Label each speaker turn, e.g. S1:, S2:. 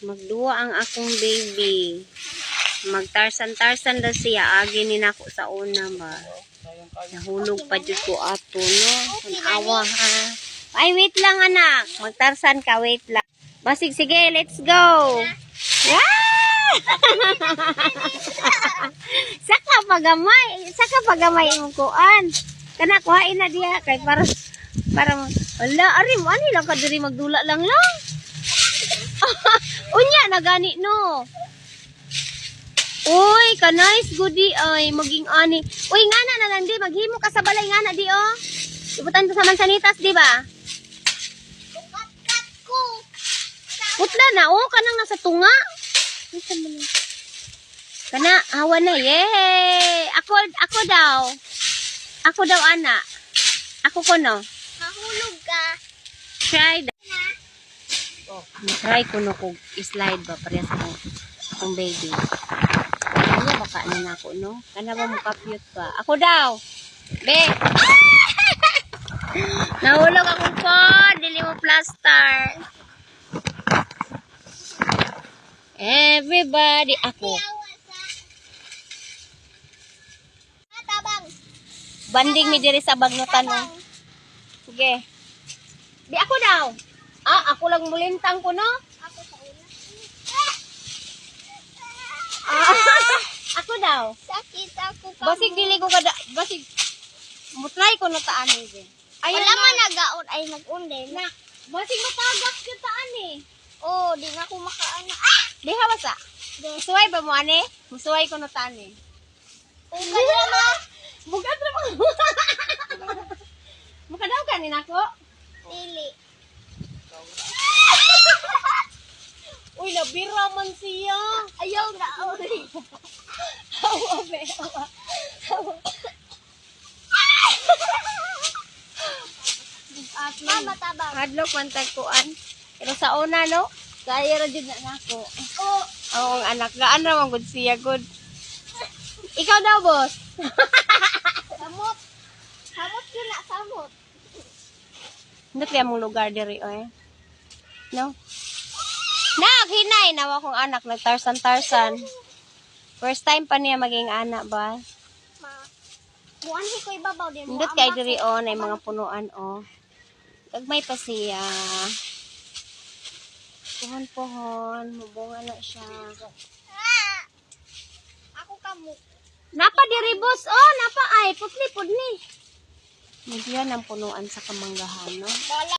S1: Magduwa ang akong baby. Magtarsan-tarsan daw siya. Agi ni nako sa una ba. Nahulog pa dyan ko ato, no? Awa, ha? Ay, wait lang, anak. Magtarsan ka, wait lang. Basig, sige, let's go. Yeah! Saka pagamay yung kuan. Kana, kuhain na diya. Kay para, wala, arim, ano lang ka diri magdula lang. Unya, nagani, no? Uy, kanais, goody, ay, maging ani. Uy, ngana na lang, di, maghimo ka sa balay, ngana, di, oh. Ibutan ko sa mansanitas, di ba?
S2: Kat ko.
S1: Putla na, oh, kanang nasa tunga. Kana, hawa na, yay! Ako daw. Ako daw, ana. Ako ko, no?
S2: Mahulog ka.
S1: Try daw. Oh, try ko, no, kung slide ba, parehas akong baby. Ano, baka na ako, no? Kana ba mukapyot ba? Ako daw. Be! Nahulog ako po. Dili mo plaster. Everybody. Ako.
S2: Tabang.
S1: Banding mi diri sa bagnutan, no? Sige. Di ako daw. Ah, ako lang mulintang ko, no?
S2: Ako sa una.
S1: Ako daw.
S2: Sakit ako ka.
S1: Basig dili ko kada. Basig. Mutry ko na taan eh. Ayun
S2: Wala
S1: na.
S2: man nagaon ay nag-undin.
S1: Na. Basig matagak yung taan eh.
S2: Oh, di na ako makaana.
S1: Di ha basa. Musuway ba mo ane? Musuway ko na taan eh.
S2: Kung kaya ma.
S1: Bugat na mga. Makadaw ka ni nako?
S2: Dili.
S1: Uy, nabira man siya.
S2: Ayaw na.
S1: Hawa, be. Hawa.
S2: Mama tabang.
S1: Hadlok man tagkuan. Pero sa una, no? Kaya ra jud na nako.
S2: Oh,
S1: Oo, ang anak. Gaan ra man gud siya, good. Ikaw daw, boss.
S2: samot. Samot yun na, samot.
S1: Hindi kaya mong lugar diri, oy. No? Hinay nawa kong anak, nagtarsan-tarsan. First time pa niya maging anak ba?
S2: Ma. Buwan ko ibabaw din mo.
S1: Hindi kay diri, oh, na mga punuan, oh. Gagmay pa siya. Pohon-pohon, mabunga na siya.
S2: Ako kamo.
S1: Napa diri, boss, oh, napa ay, putli-pudli. Nagyan ang punuan sa kamanggahan, no?
S2: Bala.